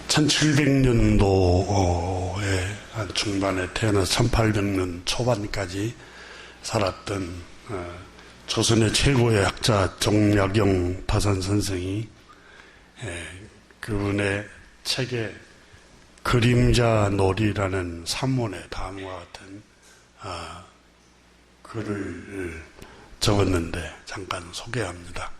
1700년도에 한 중반에 태어나서 1800년 초반까지 살았던 조선의 최고의 학자 정약용 다산 선생이 그분의 책에 그림자 놀이라는 산문의 다음과 같은 글을 적었는데 잠깐 소개합니다.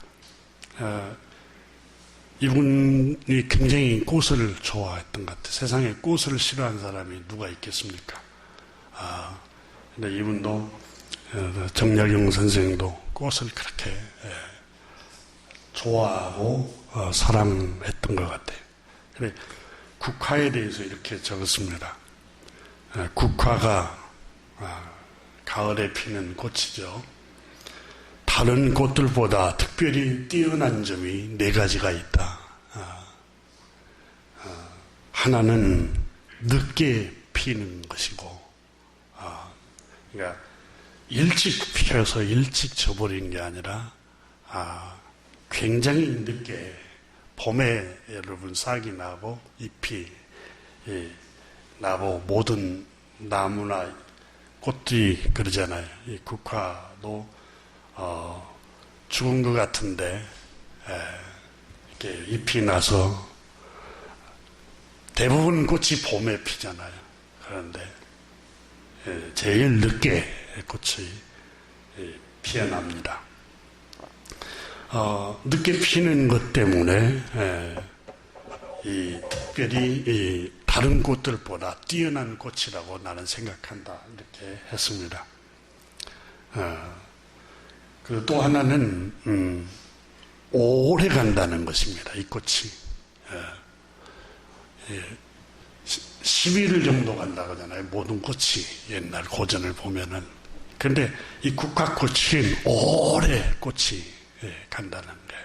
이분이 굉장히 꽃을 좋아했던 것 같아요. 세상에 꽃을 싫어하는 사람이 누가 있겠습니까? 근데 이분도 정약용 선생도 꽃을 그렇게 좋아하고 사랑했던 것 같아요. 그래, 국화에 대해서 이렇게 적었습니다. 국화가 가을에 피는 꽃이죠. 다른 꽃들보다 특별히 뛰어난 점이 4가지가 있다. 하나는 늦게 피는 것이고, 그러니까 일찍 피어서 일찍 져버리는 게 아니라 굉장히 늦게 봄에 여러분 싹이 나고 잎이 나고 모든 나무나 꽃들이 그러잖아요. 이 국화도 죽은 것 같은데 이렇게 잎이 나서 대부분 꽃이 봄에 피잖아요. 그런데 제일 늦게 꽃이 피어납니다. 늦게 피는 것 때문에 특별히 다른 꽃들보다 뛰어난 꽃이라고 나는 생각한다. 이렇게 했습니다. 그리고 또 하나는 오래 간다는 것입니다. 이 꽃이 11일 정도 간다고 하잖아요. 모든 꽃이 옛날 고전을 보면은. 그런데 이 국화꽃은 오래 꽃이 간다는 거예요.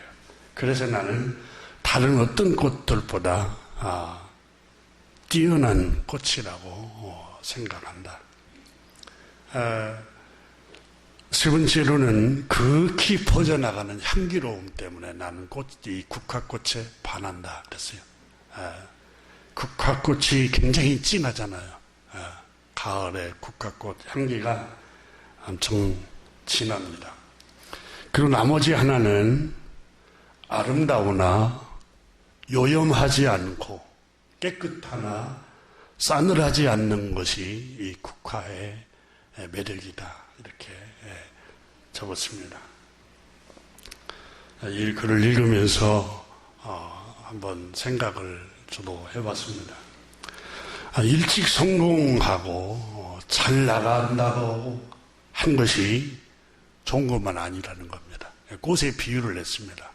그래서 나는 다른 어떤 꽃들보다 뛰어난 꽃이라고 생각한다. 세 번째로는 극히 퍼져나가는 향기로움 때문에 나는 이 국화꽃에 반한다 그랬어요. 국화꽃이 굉장히 진하잖아요. 가을에 국화꽃 향기가 엄청 진합니다. 그리고 나머지 하나는 아름다우나 요염하지 않고 깨끗하나 싸늘하지 않는 것이 이 국화의 매력이다. 이렇게 적었습니다. 이 글을 읽으면서 한번 생각을 저도 해봤습니다. 일찍 성공하고 잘 나간다고 한 것이 좋은 것만 아니라는 겁니다. 꽃에 비유를 했습니다.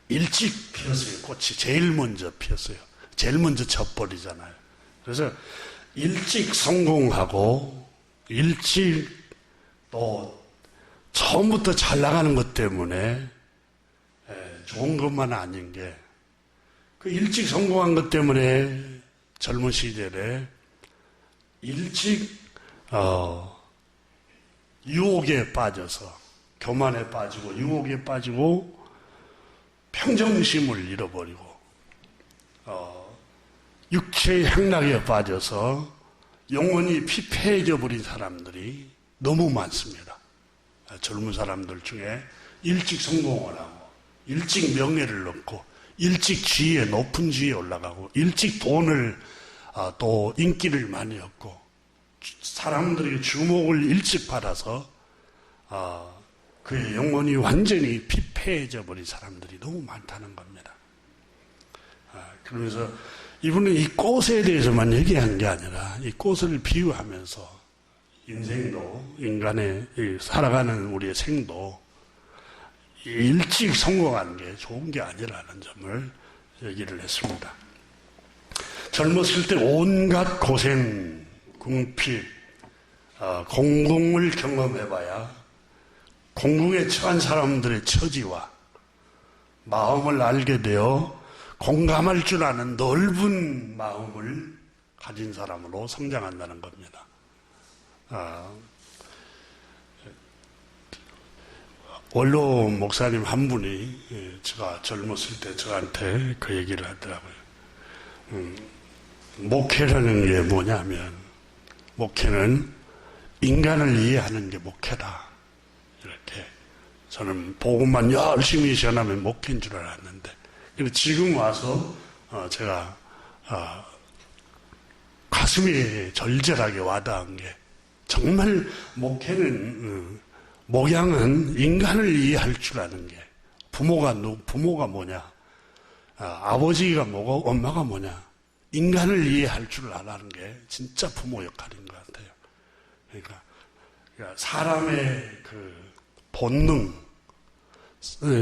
일찍 피었어요. 꽃이 제일 먼저 피었어요. 제일 먼저 져버리잖아요. 그래서 일찍 성공하고 일찍 또 처음부터 잘 나가는 것 때문에 좋은 것만 아닌 게 그 일찍 성공한 것 때문에 젊은 시절에 일찍 유혹에 빠져서 교만에 빠지고 유혹에 빠지고 평정심을 잃어버리고 육체의 향락에 빠져서 영혼이 피폐해져 버린 사람들이 너무 많습니다. 젊은 사람들 중에 일찍 성공을 하고 일찍 명예를 얻고 일찍 지위에 높은 지위에 올라가고 일찍 돈을 또 인기를 많이 얻고 사람들의 주목을 일찍 받아서 그의 영혼이 완전히 피폐해져 버린 사람들이 너무 많다는 겁니다. 그러면서 이분은 이 꽃에 대해서만 얘기한 게 아니라 이 꽃을 비유하면서 인생도 인간의 살아가는 우리의 생도 일찍 성공하는 게 좋은 게 아니라는 점을 얘기를 했습니다. 젊었을 때 온갖 고생, 궁핍, 공공을 경험해봐야 공공에 처한 사람들의 처지와 마음을 알게 되어 공감할 줄 아는 넓은 마음을 가진 사람으로 성장한다는 겁니다. 원로 목사님 한 분이 제가 젊었을 때 저한테 그 얘기를 하더라고요. 목회라는 게 뭐냐면, 목회는 인간을 이해하는 게 목회다. 이렇게. 저는 복음만 열심히 전하면 목회인 줄 알았는데, 근데 지금 와서 제가 가슴이 절절하게 와닿은 게, 정말 목회는 목양은 인간을 이해할 줄 아는 게, 부모가 뭐냐, 아버지가 뭐고 엄마가 뭐냐, 인간을 이해할 줄 아는 게 진짜 부모 역할인 것 같아요. 그러니까 사람의 그 본능,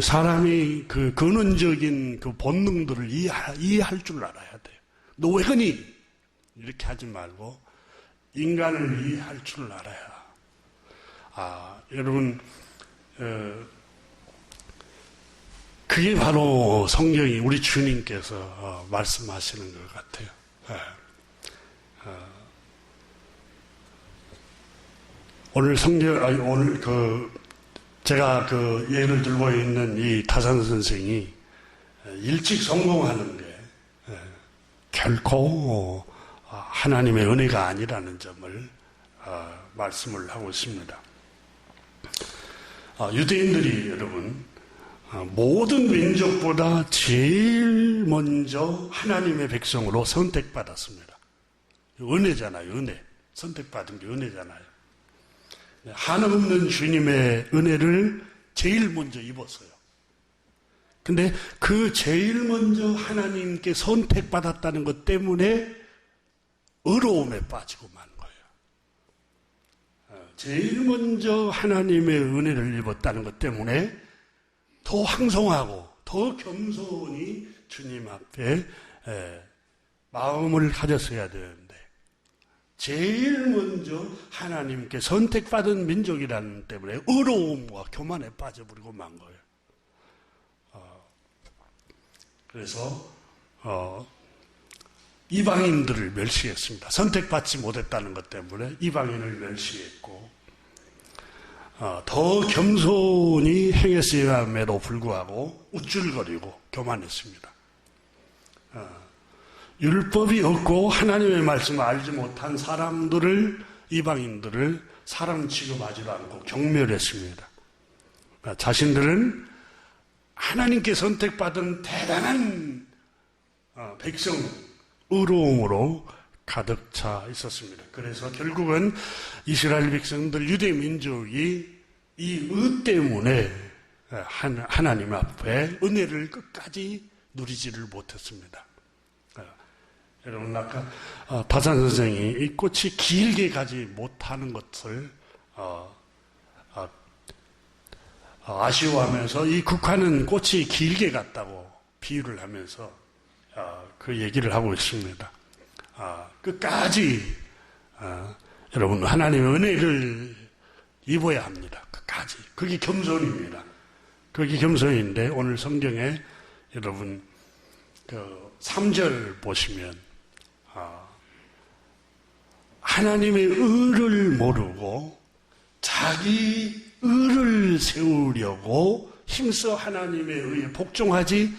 사람이 그 근원적인 그 본능들을 이해할 줄 알아야 돼요. 너 왜 그니? 이렇게 하지 말고 인간을 이해할 줄 알아야. 여러분, 그게 바로 성경이 우리 주님께서 말씀하시는 것 같아요. 오늘 제가 그 예를 들고 있는 이 타산 선생이 일찍 성공하는 게 결코 하나님의 은혜가 아니라는 점을 말씀을 하고 있습니다. 유대인들이 여러분 모든 민족보다 제일 먼저 하나님의 백성으로 선택받았습니다. 은혜잖아요, 은혜. 선택받은 게 은혜잖아요. 한없는 주님의 은혜를 제일 먼저 입었어요. 근데 그 제일 먼저 하나님께 선택받았다는 것 때문에 의로움에 빠지고 만 거예요. 제일 먼저 하나님의 은혜를 입었다는 것 때문에 더 황송하고 더 겸손히 주님 앞에 마음을 가졌어야 되는데, 제일 먼저 하나님께 선택받은 민족이라는 때문에 의로움과 교만에 빠져버리고 만 거예요. 그래서 이방인들을 멸시했습니다. 선택받지 못했다는 것 때문에 이방인을 멸시했고, 더 겸손히 행했음에도 불구하고 우쭐거리고 교만했습니다. 율법이 없고 하나님의 말씀을 알지 못한 사람들을, 이방인들을 사람 취급하지도 않고 경멸했습니다. 자신들은 하나님께 선택받은 대단한 백성, 의로움으로 가득 차 있었습니다. 그래서 결국은 이스라엘 백성들, 유대 민족이 이 의 때문에 하나님 앞에 은혜를 끝까지 누리지를 못했습니다. 여러분, 아까 다산 선생이 이 꽃이 길게 가지 못하는 것을 아쉬워하면서 이 국화는 꽃이 길게 갔다고 비유를 하면서 그 얘기를 하고 있습니다. 끝까지 여러분, 하나님의 은혜를 입어야 합니다. 끝까지. 그게 겸손입니다. 그게 겸손인데, 오늘 성경에 여러분 그 3절 보시면 하나님의 의를 모르고 자기 의를 세우려고 힘써 하나님의 의에 복종하지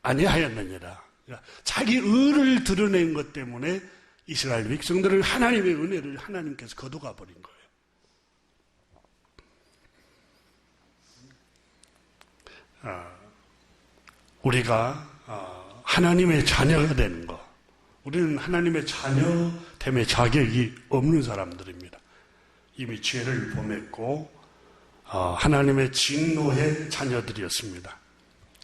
아니하였느니라. 자기 의를 드러낸 것 때문에 이스라엘 백성들은 하나님의 은혜를 하나님께서 거둬가 버린 거예요. 우리가 하나님의 자녀가 되는 것, 우리는 하나님의 자녀됨의 자격이 없는 사람들입니다. 이미 죄를 범했고 하나님의 진노의 자녀들이었습니다.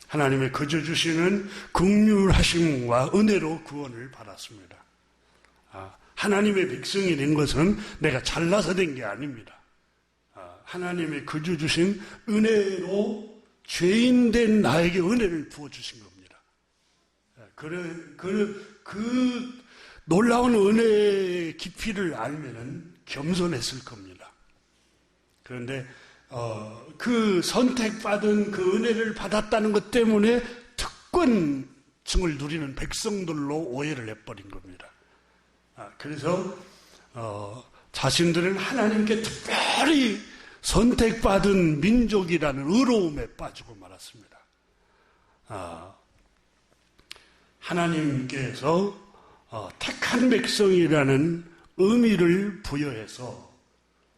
하나님의 거저 주시는 긍휼하심과 은혜로 구원을 받았습니다. 하나님의 백성이 된 것은 내가 잘나서 된 게 아닙니다. 하나님의 거저 주신 은혜로 죄인된 나에게 은혜를 부어주신 겁니다. 그 놀라운 은혜의 깊이를 알면은 겸손했을 겁니다. 그런데 그 선택받은 그 은혜를 받았다는 것 때문에 특권층을 누리는 백성들로 오해를 해버린 겁니다. 그래서 자신들은 하나님께 특별히 선택받은 민족이라는 의로움에 빠지고 말았습니다. 하나님께서 택한 백성이라는 의미를 부여해서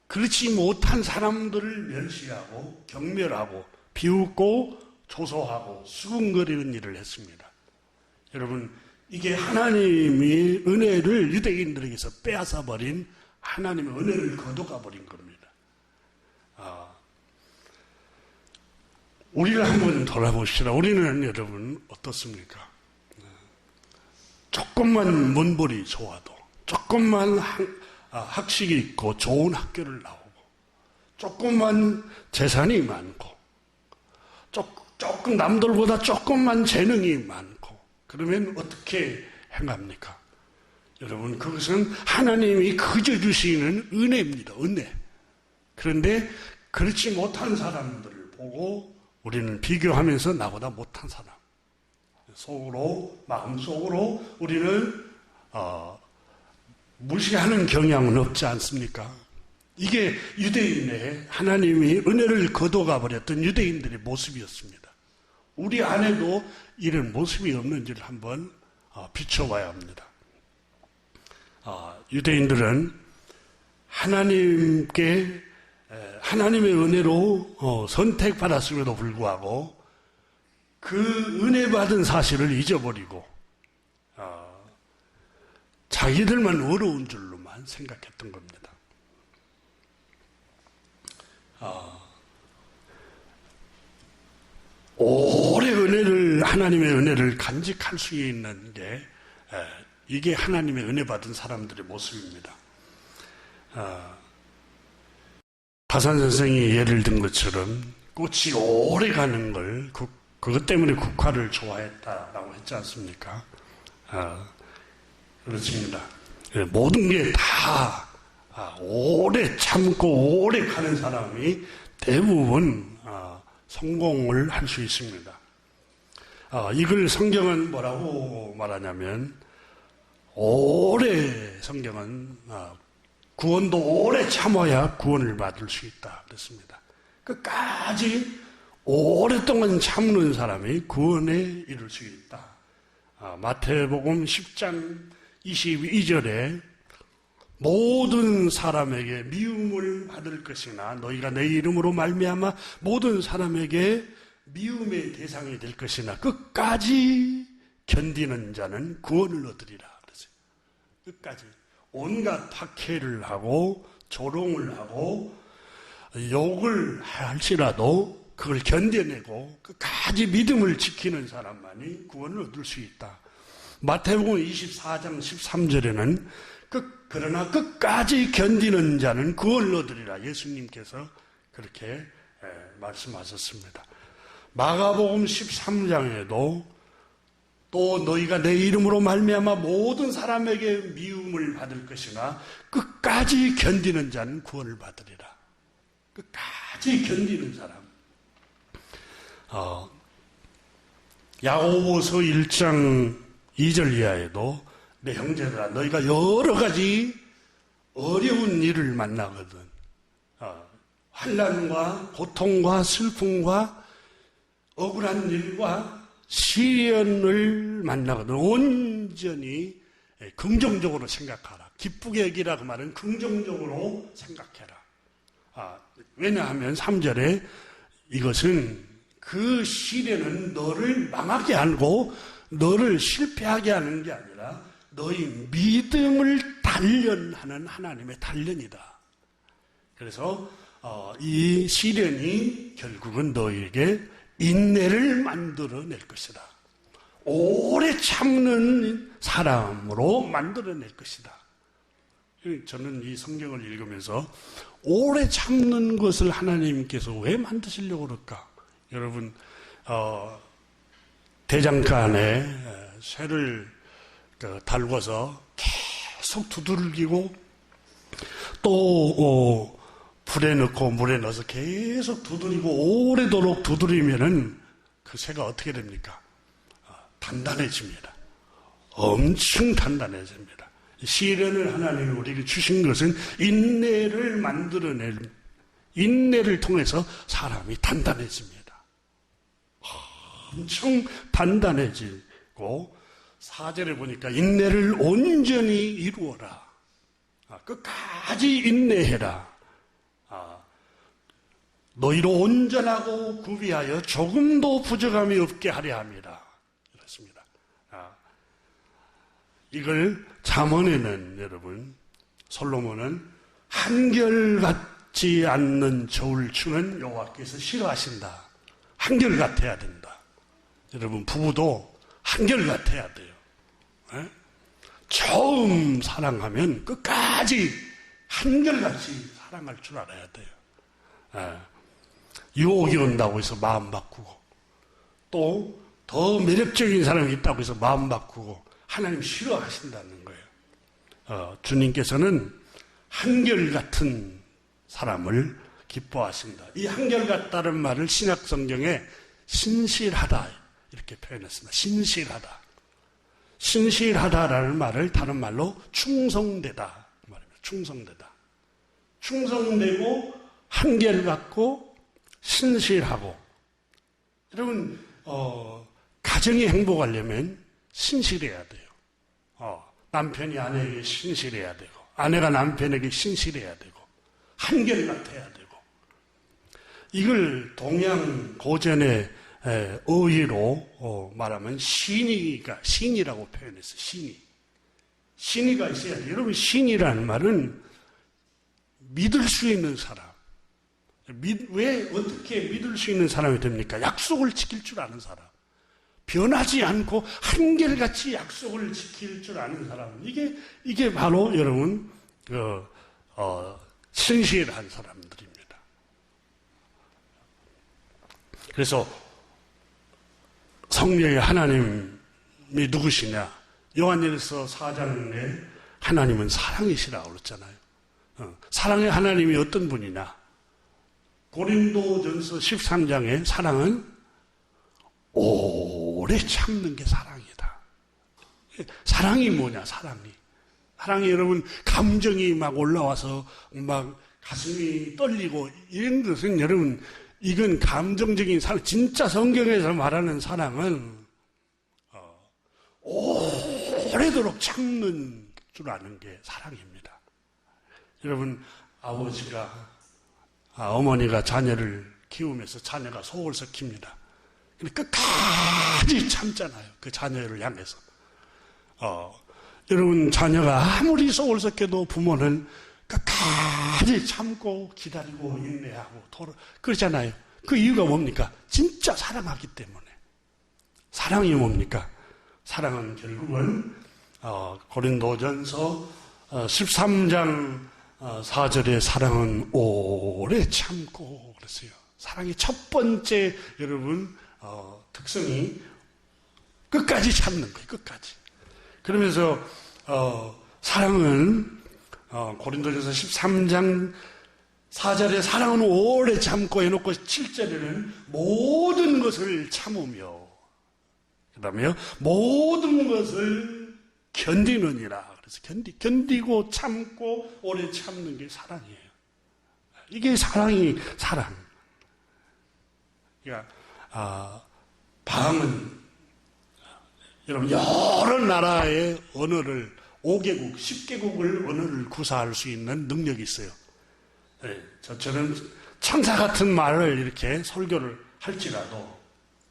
그렇지 못한 사람들을 멸시하고 경멸하고 비웃고 조소하고 수군거리는 일을 했습니다. 여러분, 이게 하나님이 은혜를 유대인들에게서 빼앗아 버린 하나님의 은혜를 거둬가 버린 겁니다. 우리를 한번 돌아보시라. 우리는 여러분 어떻습니까? 조금만 문벌이 좋아도, 조금만 학식이 있고 좋은 학교를 나오고, 조금만 재산이 많고, 조금 남들보다 조금만 재능이 많고, 그러면 어떻게 행합니까? 여러분, 그것은 하나님이 그저 주시는 은혜입니다. 은혜. 그런데 그렇지 못한 사람들을 보고 우리는 비교하면서 나보다 못한 사람, 속으로, 마음속으로 우리는 무시하는 경향은 없지 않습니까? 이게 유대인의 하나님이 은혜를 거둬가 버렸던 유대인들의 모습이었습니다. 우리 안에도 이런 모습이 없는지를 한번 비춰봐야 합니다. 유대인들은 하나님의 은혜로 선택받았음에도 불구하고 그 은혜 받은 사실을 잊어버리고 자기들만 어려운 줄로만 생각했던 겁니다. 오래 하나님의 은혜를 간직할 수 있는 게 이게 하나님의 은혜 받은 사람들의 모습입니다. 가산 선생이 예를 든 것처럼 꽃이 오래 가는 걸 그것 때문에 국화를 좋아했다라고 했지 않습니까? 그렇습니다. 모든 게 다 오래 참고 오래 가는 사람이 대부분 성공을 할 수 있습니다. 이걸 성경은 뭐라고 말하냐면 성경은 구원도 오래 참아야 구원을 받을 수 있다 그랬습니다. 끝까지 오랫동안 참는 사람이 구원에 이룰 수 있다. 마태복음 10장 22절에 모든 사람에게 미움을 받을 것이나 너희가 내 이름으로 말미암아 모든 사람에게 미움의 대상이 될 것이나 끝까지 견디는 자는 구원을 얻으리라 그랬어요. 끝까지 온갖 박해를 하고 조롱을 하고 욕을 할지라도 그걸 견뎌내고 끝까지 믿음을 지키는 사람만이 구원을 얻을 수 있다. 마태복음 24장 13절에는 그러나 끝까지 견디는 자는 구원을 얻으리라. 예수님께서 그렇게 말씀하셨습니다. 마가복음 13장에도 또 너희가 내 이름으로 말미암아 모든 사람에게 미움을 받을 것이나 끝까지 견디는 자는 구원을 받으리라. 끝까지 견디는 사람. 야고보서 1장 2절 이하에도 내 형제들아 너희가 여러 가지 어려운 일을 만나거든. 환난과 고통과 슬픔과 억울한 일과 시련을 만나거든. 온전히 긍정적으로 생각하라. 기쁘게 여기라고 말은 긍정적으로 생각해라. 왜냐하면 3절에 이것은 그 시련은 너를 망하게 하고 너를 실패하게 하는 게 아니라 너희 믿음을 단련하는 하나님의 단련이다. 그래서 이 시련이 결국은 너에게 인내를 만들어낼 것이다. 오래 참는 사람으로 만들어낼 것이다. 저는 이 성경을 읽으면서 오래 참는 것을 하나님께서 왜 만드시려고 그럴까? 여러분, 대장간에 쇠를 달궈서 계속 두들기고 또 불에 넣고 물에 넣어서 계속 두드리고 오래도록 두드리면은 그 쇠가 어떻게 됩니까? 단단해집니다. 엄청 단단해집니다. 시련을 하나님이 우리에게 주신 것은 인내를 인내를 통해서 사람이 단단해집니다. 엄청 단단해지고 4절에 보니까 인내를 온전히 이루어라. 끝까지 인내해라. 너희로 온전하고 구비하여 조금도 부족함이 없게 하려 합니다. 이렇습니다. 이걸 잠언에는 여러분 솔로몬은 한결같지 않는 저울추는 여호와께서 싫어하신다. 한결같아야 된다. 여러분 부부도 한결같아야 돼요. 처음 사랑하면 끝까지 한결같이 사랑할 줄 알아야 돼요. 유혹이 온다고 해서 마음 바꾸고 또 더 매력적인 사람이 있다고 해서 마음 바꾸고 하나님 싫어하신다는 거예요. 주님께서는 한결같은 사람을 기뻐하신다. 이 한결같다는 말을 신약성경에 신실하다 이렇게 표현했습니다. 신실하다. 신실하다라는 말을 다른 말로 충성되다 말입니다. 충성되다. 충성되고 한결같고 신실하고. 여러분 가정이 행복하려면 신실해야 돼요. 남편이 아내에게 신실해야 되고 아내가 남편에게 신실해야 되고 한결같아야 되고. 이걸 동양 고전의 어휘로 말하면 신이라고 표현했어요. 신이가 있어야 돼요. 여러분 신이라는 말은 믿을 수 있는 사람. 왜 어떻게 믿을 수 있는 사람이 됩니까? 약속을 지킬 줄 아는 사람. 변하지 않고 한결같이 약속을 지킬 줄 아는 사람. 이게 바로 여러분 신실한 사람들입니다. 그래서 성령의 하나님이 누구시냐? 요한일서 4장에 하나님은 사랑이시라고 그랬잖아요. 사랑의 하나님이 어떤 분이냐? 고린도전서 13장에 사랑은 오래 참는 게 사랑이다. 사랑이 뭐냐? 사랑이 여러분 감정이 막 올라와서 막 가슴이 떨리고 이런 것은 여러분 이건 감정적인 사랑. 진짜 성경에서 말하는 사랑은 오래도록 참는 줄 아는 게 사랑입니다. 여러분 아버지가 어머니가 자녀를 키우면서 자녀가 속을 썩힙니다. 근데 끝까지 참잖아요. 그 자녀를 향해서. 여러분 자녀가 아무리 속을 썩혀도 부모는 끝까지 참고 기다리고 인내하고 그러잖아요. 그 이유가 뭡니까? 진짜 사랑하기 때문에. 사랑이 뭡니까? 사랑은 결국은 고린도전서 13장 4절에 사랑은 오래 참고 그랬어요. 사랑의 첫 번째 여러분 특성이 끝까지 참는 거예요. 끝까지. 그러면서 사랑은 고린도전서 13장 4절에 사랑은 오래 참고 해놓고 7절에는 모든 것을 참으며 그 다음에 모든 것을 견디느니라. 그래서 견디고 참고 오래 참는 게 사랑이에요. 이게 사랑. 그러니까 방은 여러분 여러 나라의 언어를 5개국, 10개국을 언어를 구사할 수 있는 능력이 있어요. 네, 저처럼 천사 같은 말을 이렇게 설교를 할지라도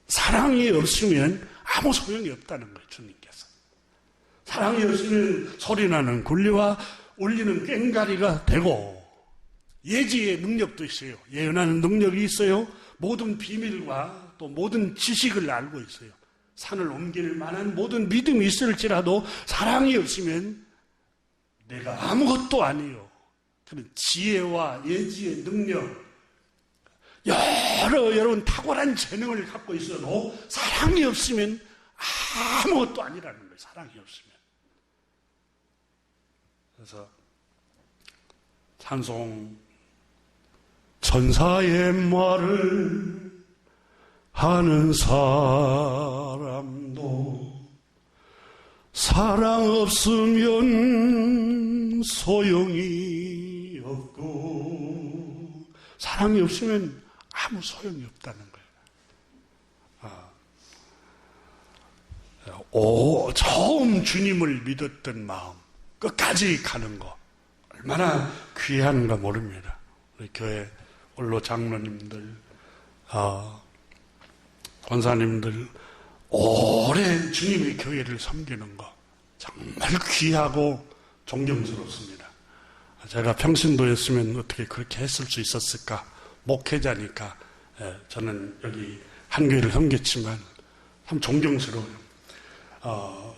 사랑이 없으면 아무 소용이 없다는 거예요. 주님께서. 사랑이 없으면 소리나는 굴리와 울리는 꽹가리가 되고 예지의 능력도 있어요. 예언하는 능력이 있어요. 모든 비밀과 또 모든 지식을 알고 있어요. 산을 옮길 만한 모든 믿음이 있을지라도 사랑이 없으면 내가 아무것도 아니요. 그런 지혜와 예지의 능력, 여러분 탁월한 재능을 갖고 있어도 사랑이 없으면 아무것도 아니라는 거예요. 사랑이 없으면. 그래서 찬송 천사의 말을 하는 사람도 사랑 없으면 소용이 없고 사랑이 없으면 아무 소용이 없다는 거예요. 처음 주님을 믿었던 마음, 끝까지 가는 거, 얼마나 귀한가 모릅니다. 우리 교회 원로 장로님들, 권사님들, 오래 주님의 교회를 섬기는 거, 정말 귀하고 존경스럽습니다. 제가 평신도였으면 어떻게 그렇게 했을 수 있었을까? 목회자니까, 저는 여기 한 교회를 섬겼지만, 참 존경스러워요.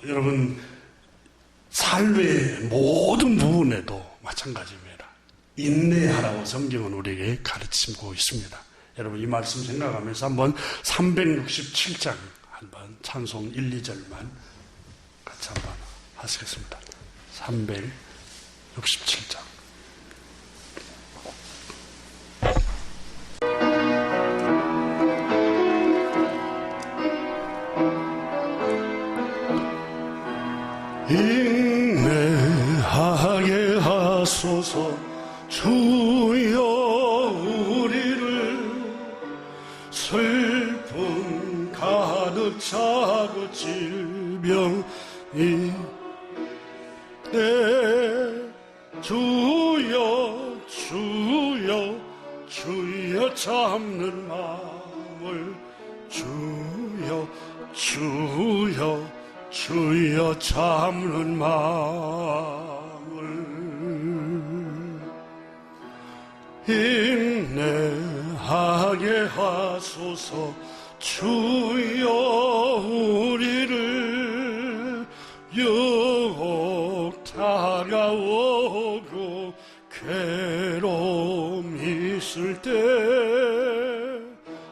여러분, 삶의 모든 부분에도 마찬가지입니다. 인내하라고 성경은 우리에게 가르치고 있습니다. 여러분, 이 말씀 생각하면서 한번 367장 한번 찬송 1, 2절만 같이 한번 하시겠습니다. 367장. 인내하게 하소서 주여 우리를 슬픔 가득 차고 질병이 주여 주여 주여 참는 마음을 주여 주여 주여 참는 마음을 인내하게 하소서 주여 우리를 유혹 다가오고 괴로움 있을 때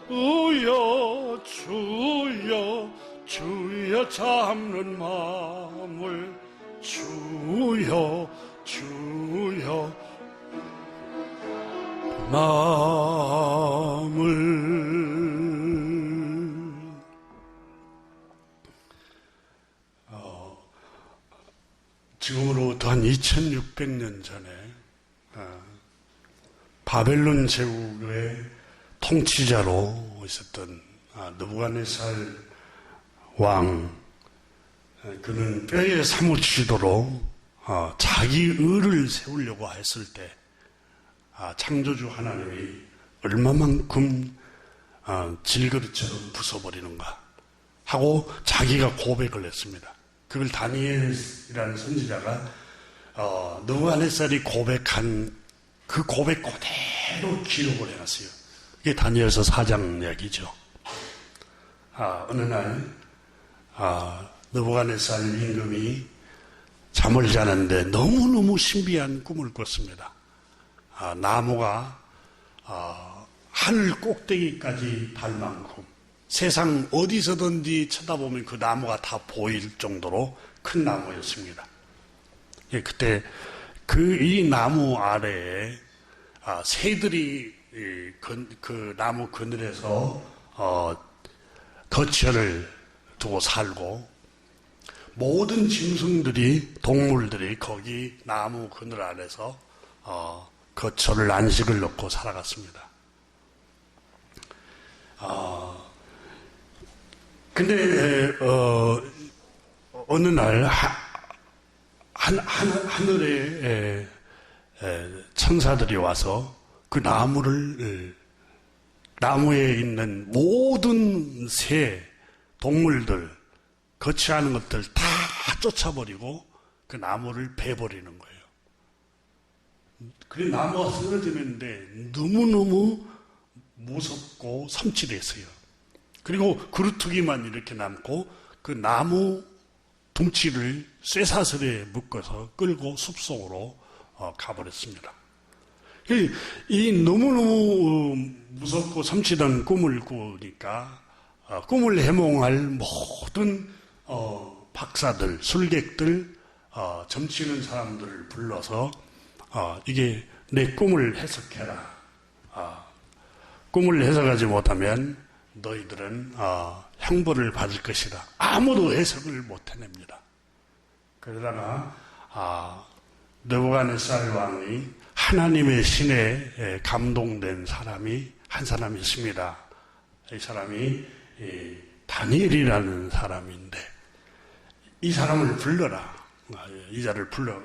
주여 주여 주여 참는 마음을 주여 주여 마음을 지금으로부터 한 2600년 전에 바벨론 제국의 통치자로 있었던 느부갓네살 왕, 그는 뼈에 사무치도록 자기 의를 세우려고 했을 때 창조주 하나님이 얼마만큼 질그릇처럼 부숴버리는가 하고 자기가 고백을 했습니다. 그걸 다니엘이라는 선지자가 느부갓네살이 고백한 그 고백 그대로 기록을 해놨어요. 이게 다니엘서 4장 이야기죠. 어느 날 느부갓네살 임금이 잠을 자는데 너무너무 신비한 꿈을 꿨습니다. 나무가 하늘 꼭대기까지 달 만큼 세상 어디서든지 쳐다보면 그 나무가 다 보일 정도로 큰 나무였습니다. 그때 이 나무 아래에 새들이 그 나무 그늘에서 거처를 두고 살고 모든 짐승들이 동물들이 거기 나무 그늘 아래서 거처를 안식을 놓고 살아갔습니다. 근데 어느 날 하늘에 천사들이 와서 그 나무에 있는 모든 새, 동물들, 거치하는 것들 다 쫓아버리고 그 나무를 베버리는 거예요. 그래 나무가 쓰러지는데 너무너무 무섭고 섬찟했어요. 그리고 그루터기만 이렇게 남고 그 나무 둥치를 쇠사슬에 묶어서 끌고 숲속으로 가버렸습니다. 이 너무너무 무섭고 섬찟한 꿈을 꾸니까 꿈을 해몽할 모든 박사들, 술객들, 점치는 사람들을 불러서 이게 내 꿈을 해석해라. 꿈을 해석하지 못하면 너희들은 형벌을 받을 것이다. 아무도 해석을 못 해냅니다. 그러다가 느부갓네살 왕이 하나님의 신에 감동된 사람이 한 사람이 있습니다. 이 사람이 다니엘이라는 사람인데 이 사람을 불러라. 이 자를 불러.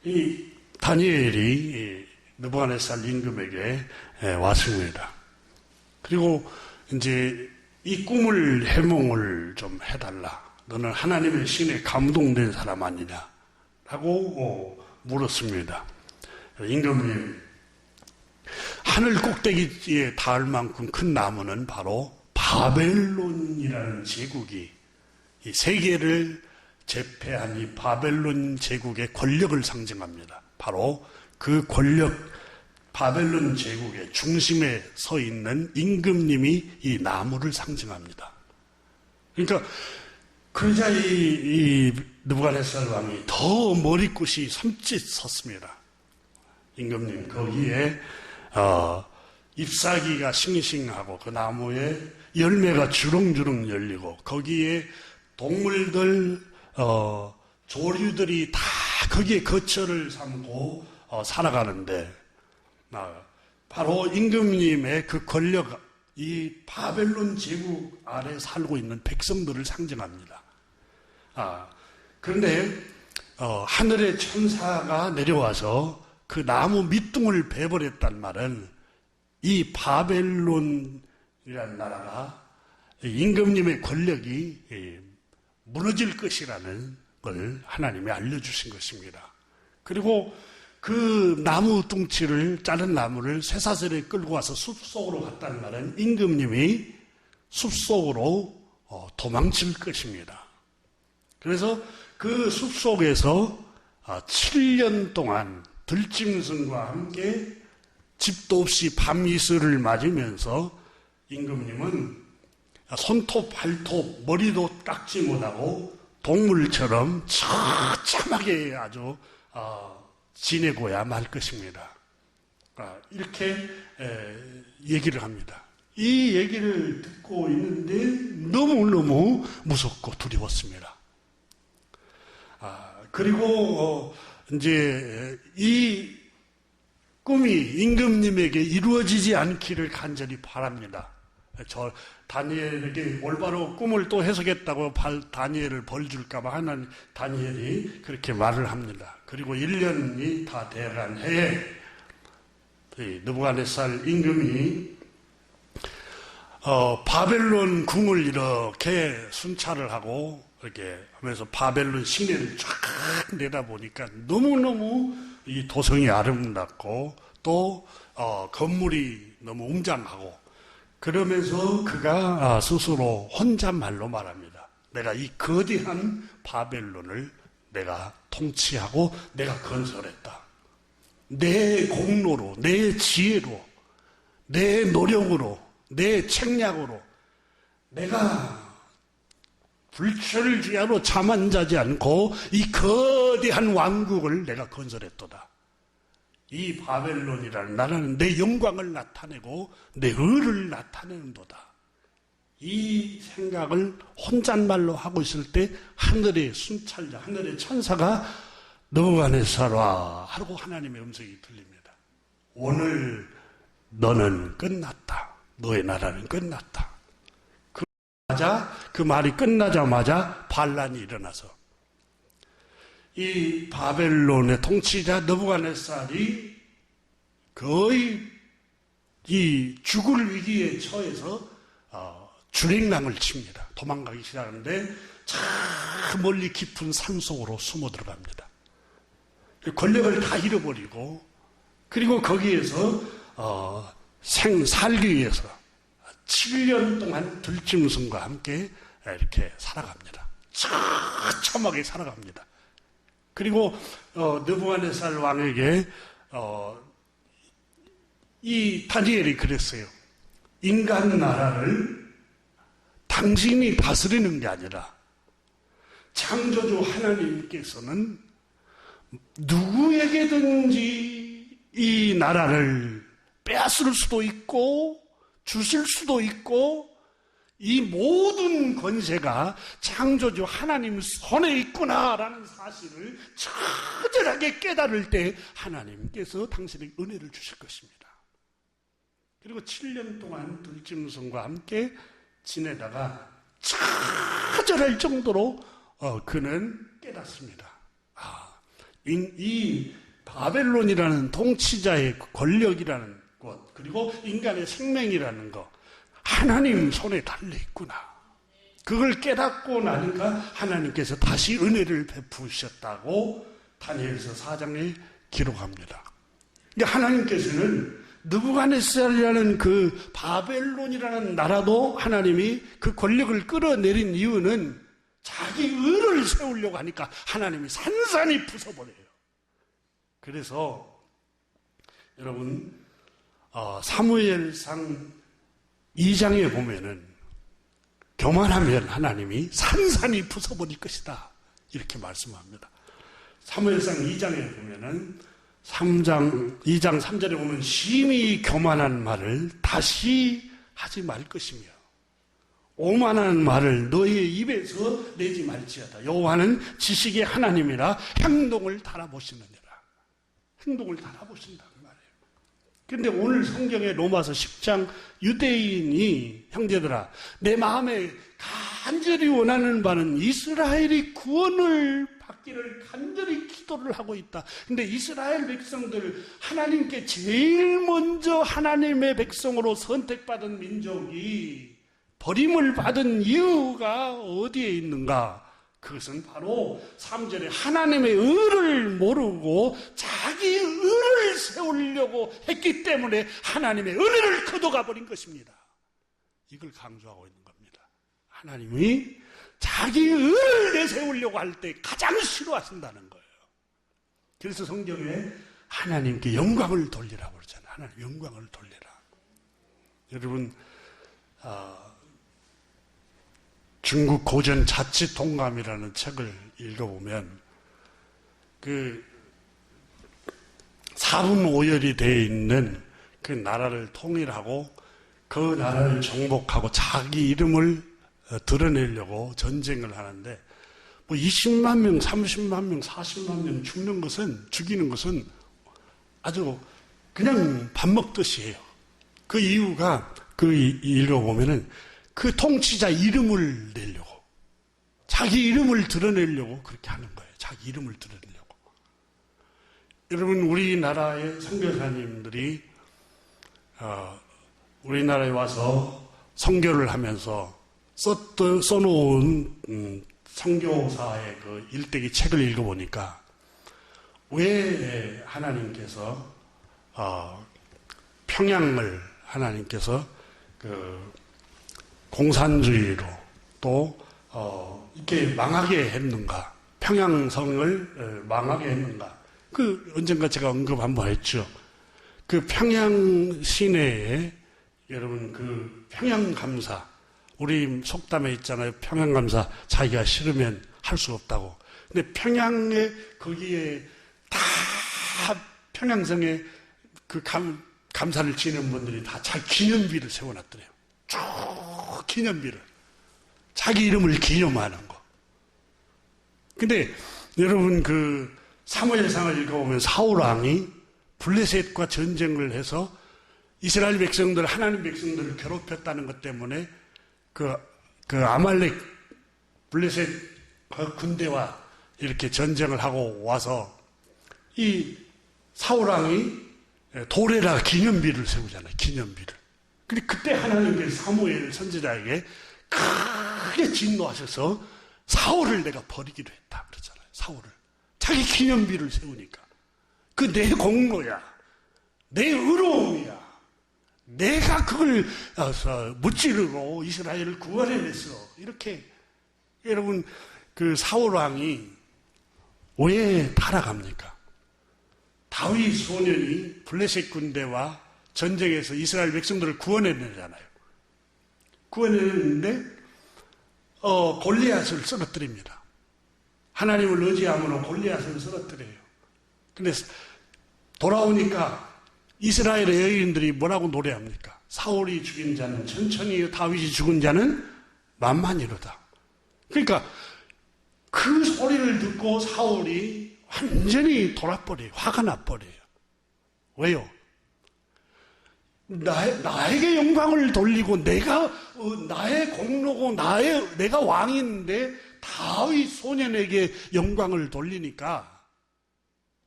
이 다니엘이 느부갓네살 임금에게 왔습니다. 그리고 이제 이 꿈을 해몽을 좀 해달라. 너는 하나님의 신에 감동된 사람 아니냐? 라고 물었습니다. 임금님, 하늘 꼭대기에 닿을 만큼 큰 나무는 바로 바벨론이라는 제국이 이 세계를 제패한 이 바벨론 제국의 권력을 상징합니다. 바로 그 권력, 바벨론 제국의 중심에 서 있는 임금님이 이 나무를 상징합니다. 그러니까 그러자 이 느부갓네살 왕이 더 머리끝이 섬찟 섰습니다. 임금님, 거기에 잎사귀가 싱싱하고 그 나무에 열매가 주렁주렁 열리고 거기에 동물들, 조류들이 다 거기에 거처를 삼고 살아가는데 바로 임금님의 그 권력, 이 바벨론 제국 아래 살고 있는 백성들을 상징합니다. 그런데 하늘의 천사가 내려와서 그 나무 밑둥을 베버렸단 말은 이 바벨론이라는 나라가 임금님의 권력이 무너질 것이라는 걸 하나님이 알려주신 것입니다. 그리고 그 나무 뚱치를, 자른 나무를 쇠사슬에 끌고 와서 숲속으로 갔다는 말은 임금님이 숲속으로 도망칠 것입니다. 그래서 그 숲속에서 7년 동안 들짐승과 함께 집도 없이 밤이슬을 맞으면서 임금님은 손톱, 발톱, 머리도 깎지 못하고 동물처럼 처참하게 아주 지내고야 말 것입니다. 이렇게 얘기를 합니다. 이 얘기를 듣고 있는데 너무너무 무섭고 두려웠습니다. 그리고 이제 이 꿈이 임금님에게 이루어지지 않기를 간절히 바랍니다. 저 다니엘에게 올바로 꿈을 또 해석했다고 다니엘을 벌 줄까봐 하는 다니엘이 그렇게 말을 합니다. 그리고 1년이 다 돼간 해에 느부갓네살 임금이 바벨론 궁을 이렇게 순찰을 하고 이렇게 하면서 바벨론 시내를 쫙 내다보니까 너무너무 이 도성이 아름답고 또 건물이 너무 웅장하고 그러면서 그가 스스로 혼잣말로 말합니다. 내가 이 거대한 바벨론을 내가 통치하고 내가 건설했다. 내 공로로, 내 지혜로, 내 노력으로, 내 책략으로 내가 불철주야로 잠 안 자지 않고 이 거대한 왕국을 내가 건설했도다. 이 바벨론이라는 나라는 내 영광을 나타내고 내 의를 나타내는도다. 이 생각을 혼잣말로 하고 있을 때 하늘의 순찰자, 하늘의 천사가 느부갓네살아 하고 하나님의 음성이 들립니다. 오늘 너는 끝났다. 너의 나라는 끝났다. 그 말이 끝나자마자 반란이 일어나서 이 바벨론의 통치자 느부갓네살이 거의 이 죽을 위기에 처해서 주랭랑을 칩니다. 도망가기 시작하는데 저 멀리 깊은 산속으로 숨어 들어갑니다. 권력을 다 잃어버리고 그리고 거기에서 살기 위해서 7년 동안 들짐승과 함께 이렇게 살아갑니다. 처참하게 살아갑니다. 그리고 느부갓네살 왕에게 이 다니엘이 그랬어요. 인간 나라를 당신이 다스리는 게 아니라 창조주 하나님께서는 누구에게든지 이 나라를 빼앗을 수도 있고 주실 수도 있고 이 모든 권세가 창조주 하나님 손에 있구나라는 사실을 처절하게 깨달을 때 하나님께서 당신에게 은혜를 주실 것입니다. 그리고 7년 동안 들짐승과 함께 지내다가 처절할 정도로 그는 깨닫습니다. 이 바벨론이라는 통치자의 권력이라는 것, 그리고 인간의 생명이라는 것, 하나님 손에 달려있구나. 그걸 깨닫고 나니까 하나님께서 다시 은혜를 베푸셨다고 다니엘서 4장에 기록합니다. 그러니까 하나님께서는 느부갓네살이라는 그 바벨론이라는 나라도 하나님이 그 권력을 끌어내린 이유는 자기 의를 세우려고 하니까 하나님이 산산이 부숴버려요. 그래서 여러분 사무엘상 2장에 보면은 교만하면 하나님이 산산이 부숴버릴 것이다 이렇게 말씀합니다. 사무엘상 2장에 보면은 2장 3절에 보면 심히 교만한 말을 다시 하지 말 것이며 오만한 말을 너의 입에서 내지 말지어다. 여호와는 지식의 하나님이라 행동을 달아보시느니라. 행동을 달아보신다는 말이에요. 그런데 오늘 성경의 로마서 10장 유대인이 형제들아 내 마음에 간절히 원하는 바는 이스라엘이 구원을 받기를 간절히 기도를 하고 있다. 근데 이스라엘 백성들 하나님께 제일 먼저 하나님의 백성으로 선택받은 민족이 버림을 받은 이유가 어디에 있는가? 그것은 바로 3절에 하나님의 의를 모르고 자기 의를 세우려고 했기 때문에 하나님의 은혜를 거둬가 버린 것입니다. 이걸 강조하고 있는 겁니다. 하나님이 자기 의를 내세우려고 할 때 가장 싫어하신다는 거예요. 그래서 성경에 하나님께 영광을 돌리라고 그러잖아요. 하나님 영광을 돌리라. 여러분 중국 고전 자치통감이라는 책을 읽어보면 그 4분 5열이 되어 있는 그 나라를 통일하고 그 나라를 정복하고 자기 이름을 드러내려고 전쟁을 하는데 뭐 20만 명, 30만 명, 40만 명 죽이는 것은 아주 그냥 밥 먹듯이 해요. 그 이유가 읽어보면은 그 통치자 이름을 내려고 자기 이름을 드러내려고 그렇게 하는 거예요. 자기 이름을 드러내려고. 여러분 우리나라의 선교사님들이 우리나라에 와서 선교를 하면서 써놓은 선교사의 그 일대기 책을 읽어보니까 왜 하나님께서 평양을 하나님께서 공산주의로 또 이렇게 망하게 했는가? 평양성을 망하게 했는가? 언젠가 제가 언급 한번 했죠. 그 평양 시내에 여러분 평양감사 우리 속담에 있잖아요. 평양감사 자기가 싫으면 할 수 없다고. 근데 평양에 거기에 다 평양성에 감사를 지는 분들이 다 자기 기념비를 세워놨더래요. 쭉 기념비를 자기 이름을 기념하는 거. 근데 여러분 사무엘상을 읽어보면 사울 왕이 블레셋과 전쟁을 해서 이스라엘 백성들 하나님 백성들을 괴롭혔다는 것 때문에 아말렉 블레셋 군대와 이렇게 전쟁을 하고 와서 이 사울 왕이 도레라 기념비를 세우잖아요. 기념비를. 근데 그때 하나님께서 사무엘 선지자에게 크게 진노하셔서 사울을 내가 버리기로 했다 그러잖아요. 사울을. 자기 기념비를 세우니까. 내 공로야. 내 의로움이야. 내가 그걸 무찌르고 이스라엘을 구원해냈어. 이렇게 여러분 사울 왕이 왜 타락합니까? 다윗 소년이 블레셋 군대와 전쟁에서 이스라엘 백성들을 구원해내잖아요. 구원해냈는데 골리앗을 쓰러뜨립니다. 하나님을 의지함으로 골리앗을 쓰러뜨려요. 근데 돌아오니까 이스라엘의 여인들이 뭐라고 노래합니까? 사울이 죽인 자는 천천히 다윗이 죽은 자는 만만이로다. 그러니까 그 소리를 듣고 사울이 완전히 돌아버려요. 화가 나버려요. 왜요? 나에게 영광을 돌리고 나의 공로고 내가 왕인데 다윗 소년에게 영광을 돌리니까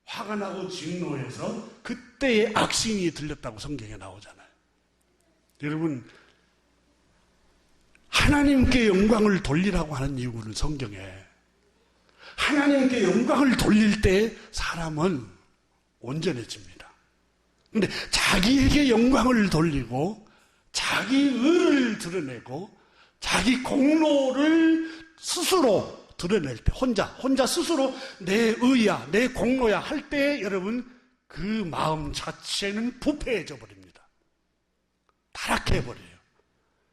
화가 나고 진노해서 그때의 악신이 들렸다고 성경에 나오잖아요. 여러분, 하나님께 영광을 돌리라고 하는 이유는 성경에 하나님께 영광을 돌릴 때 사람은 온전해집니다. 그런데 자기에게 영광을 돌리고 자기 의를 드러내고 자기 공로를 스스로 드러낼 때 혼자 스스로 내 의야 내 공로야 할 때 여러분 그 마음 자체는 부패해져 버립니다. 타락해 버려요.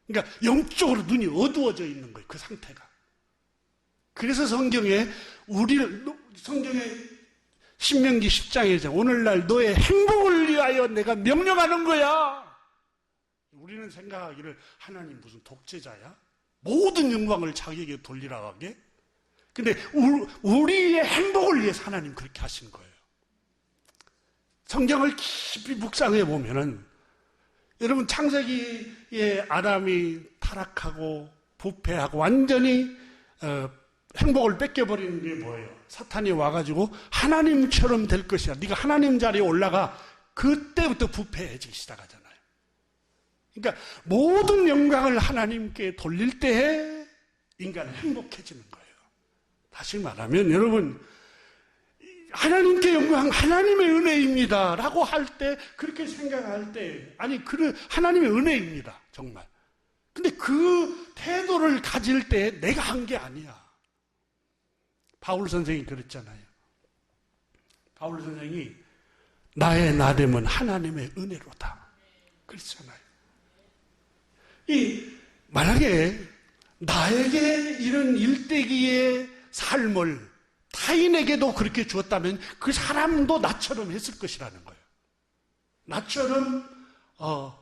그러니까 영적으로 눈이 어두워져 있는 거예요. 그 상태가. 그래서 성경에 신명기 10장에서 오늘날 너의 행복을 위하여 내가 명령하는 거야. 우리는 생각하기를 하나님 무슨 독재자야? 모든 영광을 자기에게 돌리라고 하게? 근데 우리의 행복을 위해서 하나님 그렇게 하신 거예요. 성경을 깊이 묵상해 보면은 여러분 창세기에 아담이 타락하고 부패하고 완전히 행복을 뺏겨버리는 게 뭐예요? 사탄이 와가지고 하나님처럼 될 것이야. 네가 하나님 자리에 올라가. 그때부터 부패해지기 시작하잖아요. 그러니까 모든 영광을 하나님께 돌릴 때에 인간은 행복해지는 거예요. 다시 말하면 여러분 하나님께 영광 하나님의 은혜입니다 라고 할 때 그렇게 생각할 때 아니 하나님의 은혜입니다 정말. 근데 그 태도를 가질 때 내가 한 게 아니야. 바울 선생이 그랬잖아요. 바울 선생이 나의 나됨은 하나님의 은혜로다 그랬잖아요. 만약에 나에게 이런 일대기의 삶을 타인에게도 그렇게 주었다면 그 사람도 나처럼 했을 것이라는 거예요. 나처럼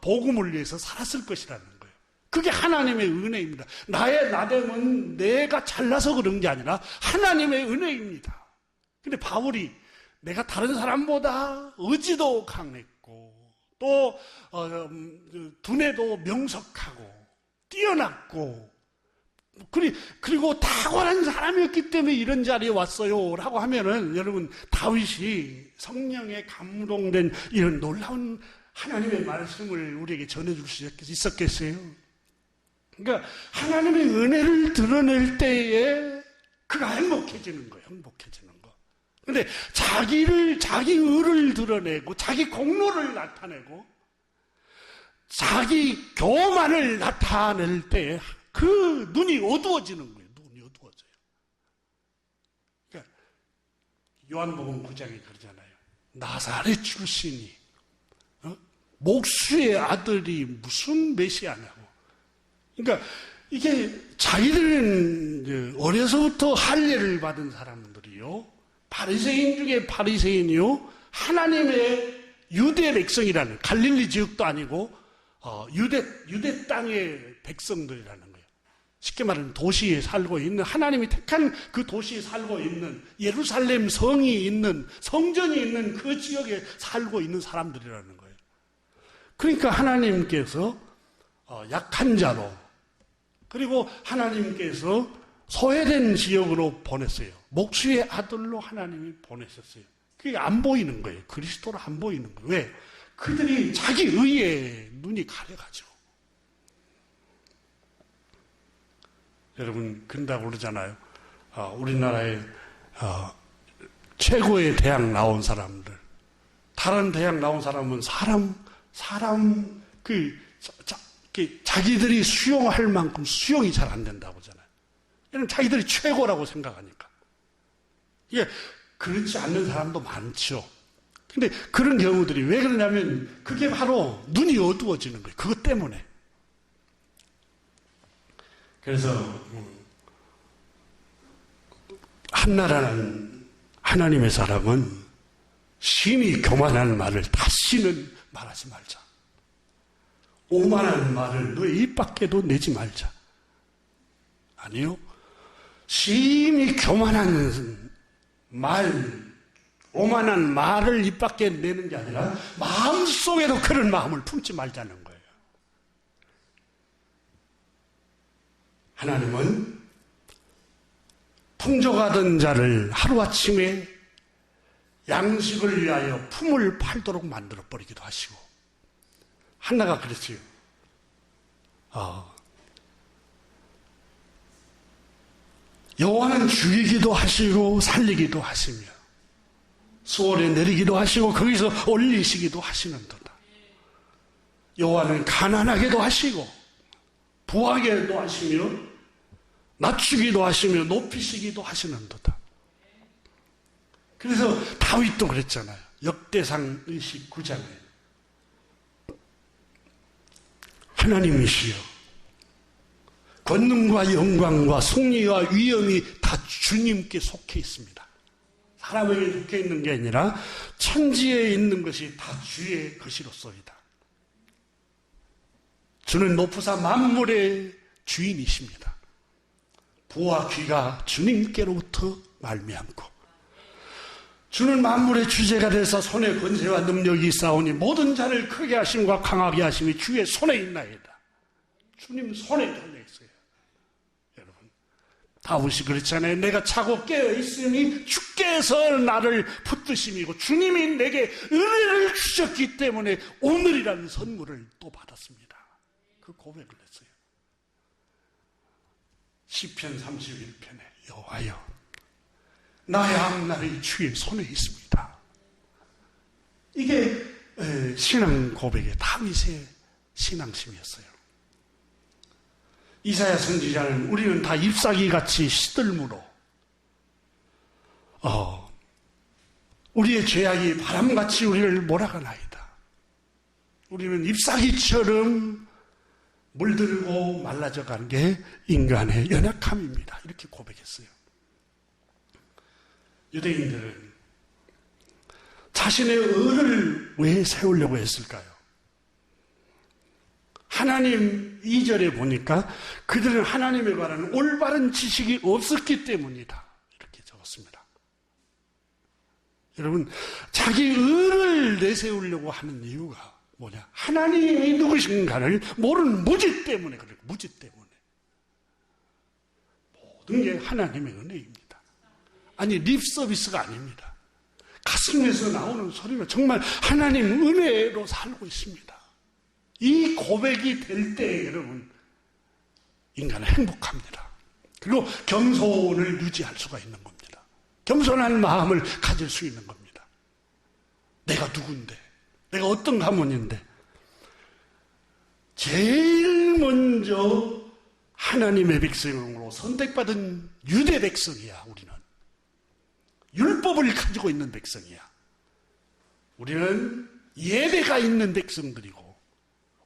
복음을 위해서 살았을 것이라는 거예요. 그게 하나님의 은혜입니다. 나의 나됨은 내가 잘나서 그런 게 아니라 하나님의 은혜입니다. 근데 바울이 내가 다른 사람보다 의지도 강했고 또 두뇌도 명석하고 뛰어났고 그리고 탁월한 사람이었기 때문에 이런 자리에 왔어요 라고 하면은 여러분 다윗이 성령에 감동된 이런 놀라운 하나님의 말씀을 우리에게 전해줄 수 있었겠어요? 그러니까 하나님의 은혜를 드러낼 때에 그가 행복해지는 거예요. 행복해지는 거. 근데 자기 의를 드러내고 자기 공로를 나타내고 자기 교만을 나타낼 때 그 눈이 어두워지는 거예요. 눈이 어두워져요. 그러니까 요한복음 9장에 그러잖아요. 나사렛 출신이 목수의 아들이 무슨 메시아냐고. 그러니까 이게 자기들은 어려서부터 할례를 받은 사람들이요. 바리새인 중에 바리새인이요. 하나님의 유대 백성이라는 갈릴리 지역도 아니고 유대 땅의 백성들이라는 거예요. 쉽게 말하면 도시에 살고 있는 하나님이 택한 그 도시에 살고 있는 예루살렘 성이 있는 성전이 있는 그 지역에 살고 있는 사람들이라는 거예요. 그러니까 하나님께서 약한 자로 그리고 하나님께서 소외된 지역으로 보냈어요. 목수의 아들로 하나님이 보내셨어요. 그게 안 보이는 거예요. 그리스도로 안 보이는 거예요. 왜? 그들이 자기 의에 눈이 가려가지고. 여러분 그런다고 그러잖아요. 우리나라에 최고의 대학 나온 사람들, 다른 대학 나온 사람은 자기들이 수용할 만큼 수용이 잘 안 된다고 하잖아요. 왜냐면 자기들이 최고라고 생각하니까. 이게 그렇지 않는 사람도 많죠. 근데 그런 경우들이 왜 그러냐면 그게 바로 눈이 어두워지는 거예요. 그것 때문에. 그래서 한나라는 하나님의 사람은 심히 교만한 말을 다시는 말하지 말자. 오만한 말을 너의 입 밖에도 내지 말자. 아니요. 심히 교만한 오만한 말을 입 밖에 내는 게 아니라 마음속에도 그런 마음을 품지 말자는 거예요. 하나님은 풍족하던 자를 하루아침에 양식을 위하여 품을 팔도록 만들어버리기도 하시고, 한나가 그랬어요. 여호와는 죽이기도 하시고 살리기도 하시며 수월에 내리기도 하시고 거기서 올리시기도 하시는도다. 여호와는 가난하게도 하시고 부하게도 하시며 낮추기도 하시며 높이시기도 하시는도다. 그래서 다윗도 그랬잖아요. 역대상 29장에 하나님이시여 권능과 영광과 승리와 위엄이 다 주님께 속해 있습니다. 사람에게 속해 있는 게 아니라 천지에 있는 것이 다 주의 것이로소이다. 주는 높으사 만물의 주인이십니다. 부와 귀가 주님께로부터 말미암고 주는 만물의 주제가 돼서 손에 권세와 능력이 있사오니 모든 자를 크게 하심과 강하게 하심이 주의 손에 있나이다. 주님 손에 달려있어요. 여러분, 다윗이 그렇잖아요. 내가 자고 깨어있으니 주께서 나를 붙드심이고 주님이 내게 은혜를 주셨기 때문에 오늘이라는 선물을 또 받았습니다. 그 고백을 했어요. 시편 31편에 여호와여 나의 앞날이 주의 손에 있습니다. 이게 신앙 고백의 다윗의 신앙심이었어요. 이사야 선지자는 우리는 다 잎사귀같이 시들므로 우리의 죄악이 바람같이 우리를 몰아가나이다. 우리는 잎사귀처럼 물들고 말라져 가는 게 인간의 연약함입니다. 이렇게 고백했어요. 유대인들은 자신의 의를 왜 세우려고 했을까요? 하나님 2절에 보니까 그들은 하나님에 관한 올바른 지식이 없었기 때문이다. 이렇게 적었습니다. 여러분, 자기 의를 내세우려고 하는 이유가 뭐냐? 하나님이 누구신가를 모르는 무지 때문에 그래요. 무지 때문에. 모든 게 하나님의 은혜입니다. 아니, 립서비스가 아닙니다. 가슴에서 나오는 소리가 정말 하나님 은혜로 살고 있습니다. 이 고백이 될 때 여러분 인간은 행복합니다. 그리고 겸손을 유지할 수가 있는 겁니다. 겸손한 마음을 가질 수 있는 겁니다. 내가 누군데, 내가 어떤 가문인데, 제일 먼저 하나님의 백성으로 선택받은 유대 백성이야. 우리는 율법을 가지고 있는 백성이야. 우리는 예배가 있는 백성들이고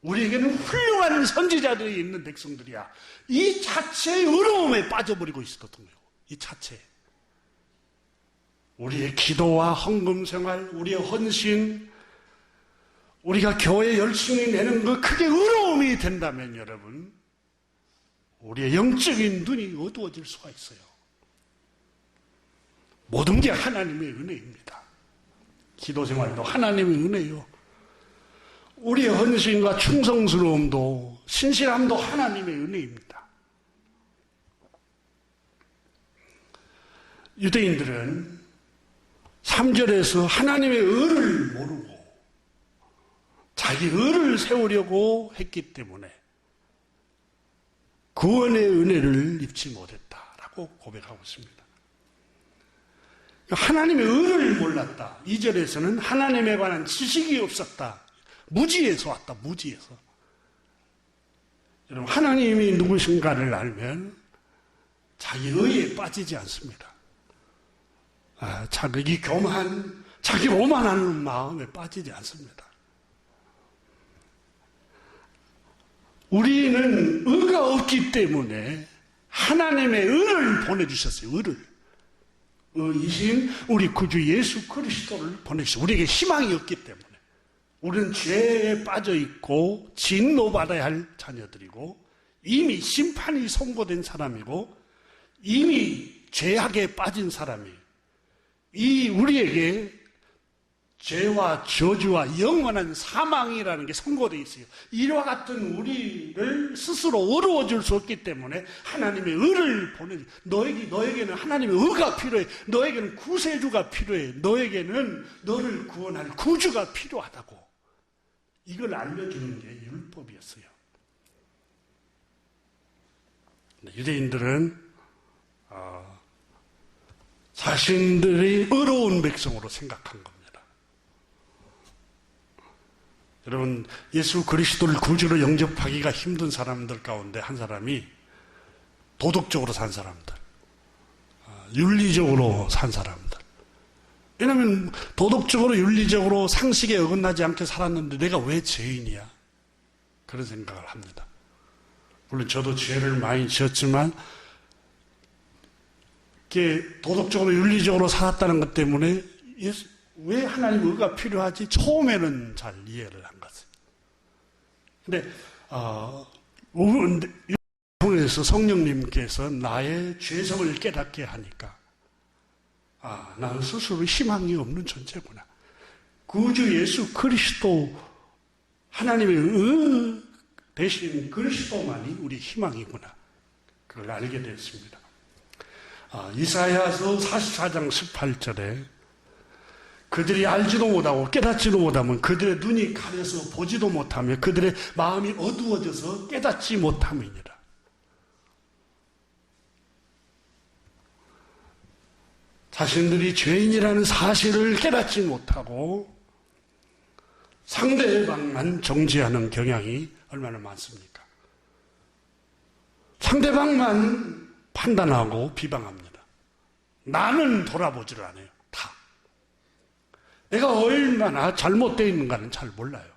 우리에게는 훌륭한 선지자들이 있는 백성들이야. 이 자체의 어려움에 빠져버리고 있었거든요. 이 자체. 우리의 기도와 헌금생활, 우리의 헌신, 우리가 교회 열심히 내는 거 그게 어려움이 된다면 여러분 우리의 영적인 눈이 어두워질 수가 있어요. 모든 게 하나님의 은혜입니다. 기도생활도 하나님의 은혜요. 우리의 헌신과 충성스러움도 신실함도 하나님의 은혜입니다. 유대인들은 3절에서 하나님의 의를 모르고 자기 의를 세우려고 했기 때문에 구원의 은혜를 입지 못했다라고 고백하고 있습니다. 하나님의 의를 몰랐다. 2절에서는 하나님에 관한 지식이 없었다. 무지에서 왔다. 무지에서. 여러분, 하나님이 누구신가를 알면 자기 의에 빠지지 않습니다. 자기 교만, 자기 오만하는 마음에 빠지지 않습니다. 우리는 의가 없기 때문에 하나님의 의를 보내주셨어요. 의를. 의이신 우리 구주 예수 그리스도를 보내주셨어요. 우리에게 희망이 없기 때문에. 우리는 죄에 빠져있고 진노받아야 할 자녀들이고 이미 심판이 선고된 사람이고 이미 죄악에 빠진 사람이 이 우리에게 죄와 저주와 영원한 사망이라는 게 선고되어 있어요. 이와 같은 우리를 스스로 어려워질 수 없기 때문에 하나님의 의를 보내. 너에게는 하나님의 의가 필요해. 너에게는 구세주가 필요해. 너에게는 너를 구원할 구주가 필요하다고. 이걸 알려주는 게 율법이었어요. 유대인들은 자신들이 어려운 백성으로 생각한 겁니다. 여러분, 예수 그리스도를 구주로 영접하기가 힘든 사람들 가운데 한 사람이 도덕적으로 산 사람들, 윤리적으로 산 사람들. 왜냐하면 도덕적으로 윤리적으로 상식에 어긋나지 않게 살았는데 내가 왜 죄인이야? 그런 생각을 합니다. 물론 저도 죄를 많이 지었지만 도덕적으로 윤리적으로 살았다는 것 때문에 왜 하나님 의가 필요하지? 처음에는 잘 이해를 한 것을. 근데 통해서 성령님께서 나의 죄성을 깨닫게 하니까 나는 스스로 희망이 없는 존재구나. 구주 예수 그리스도 하나님의 의 대신 그리스도만이 우리 희망이구나. 그걸 알게 됐습니다. 이사야서 44장 18절에 그들이 알지도 못하고 깨닫지도 못하면 그들의 눈이 가려서 보지도 못하며 그들의 마음이 어두워져서 깨닫지 못함이니라. 자신들이 죄인이라는 사실을 깨닫지 못하고 상대방만 정죄하는 경향이 얼마나 많습니까? 상대방만 판단하고 비방합니다. 나는 돌아보지를 않아요. 다. 내가 얼마나 잘못되어 있는가는 잘 몰라요.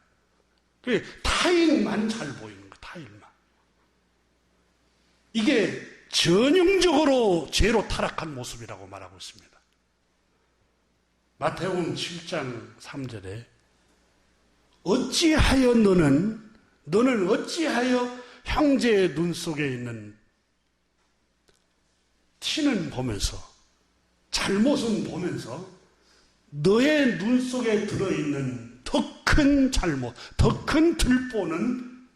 타인만 잘 보이는 거예요. 타인만. 이게 전형적으로 죄로 타락한 모습이라고 말하고 있습니다. 마태복음 7장 3절에 어찌하여 너는 어찌하여 형제의 눈 속에 있는 티는 보면서 잘못은 보면서 너의 눈 속에 들어있는 더 큰 잘못, 더 큰 들보는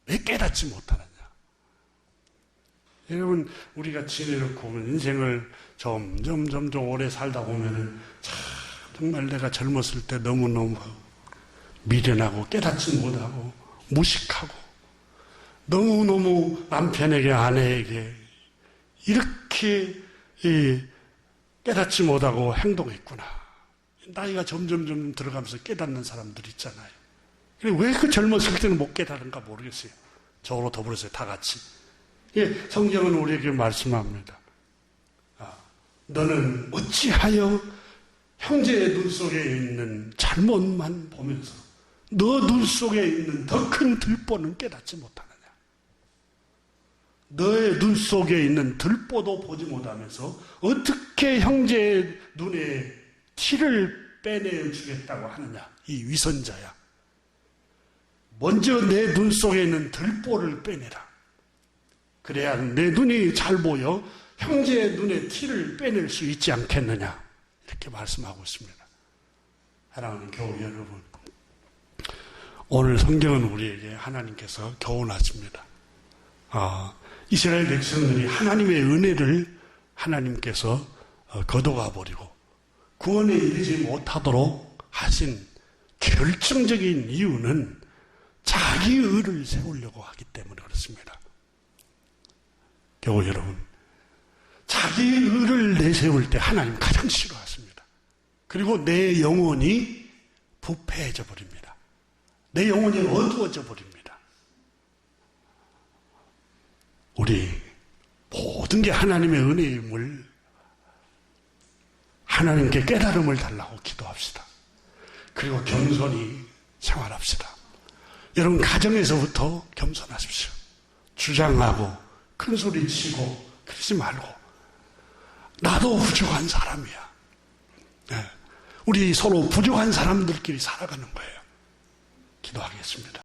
왜 깨닫지 못하느냐. 여러분, 우리가 지내놓고 보면 인생을 점점 오래 살다 보면은 정말 내가 젊었을 때 너무너무 미련하고 깨닫지 못하고 무식하고 너무너무 남편에게 아내에게 이렇게 깨닫지 못하고 행동했구나. 나이가 점점 들어가면서 깨닫는 사람들 있잖아요. 왜 그 젊었을 때는 못 깨달은가 모르겠어요. 저로 더불어서 다 같이. 성경은 우리에게 말씀합니다. 너는 어찌하여 형제의 눈 속에 있는 잘못만 보면서 너 눈 속에 있는 더 큰 들보는 깨닫지 못하느냐. 너의 눈 속에 있는 들보도 보지 못하면서 어떻게 형제의 눈에 티를 빼내주겠다고 하느냐. 이 위선자야. 먼저 내 눈 속에 있는 들보를 빼내라. 그래야 내 눈이 잘 보여 형제의 눈에 티를 빼낼 수 있지 않겠느냐. 이렇게 말씀하고 있습니다. 사랑하는 교우 여러분, 오늘 성경은 우리에게 하나님께서 교훈하십니다. 이스라엘 백성들이 하나님의 은혜를 하나님께서 거둬가 버리고 구원에 이르지 못하도록 하신 결정적인 이유는 자기 의를 세우려고 하기 때문에 그렇습니다. 교우 여러분, 자기 의를 내세울 때 하나님 가장 싫어하십니다. 그리고 내 영혼이 부패해져 버립니다. 내 영혼이 어두워져 버립니다. 우리 모든 게 하나님의 은혜임을 하나님께 깨달음을 달라고 기도합시다. 그리고 겸손히 생활합시다. 여러분 가정에서부터 겸손하십시오. 주장하고 큰소리 치고 그러지 말고 나도 부족한 사람이야. 우리 서로 부족한 사람들끼리 살아가는 거예요. 기도하겠습니다.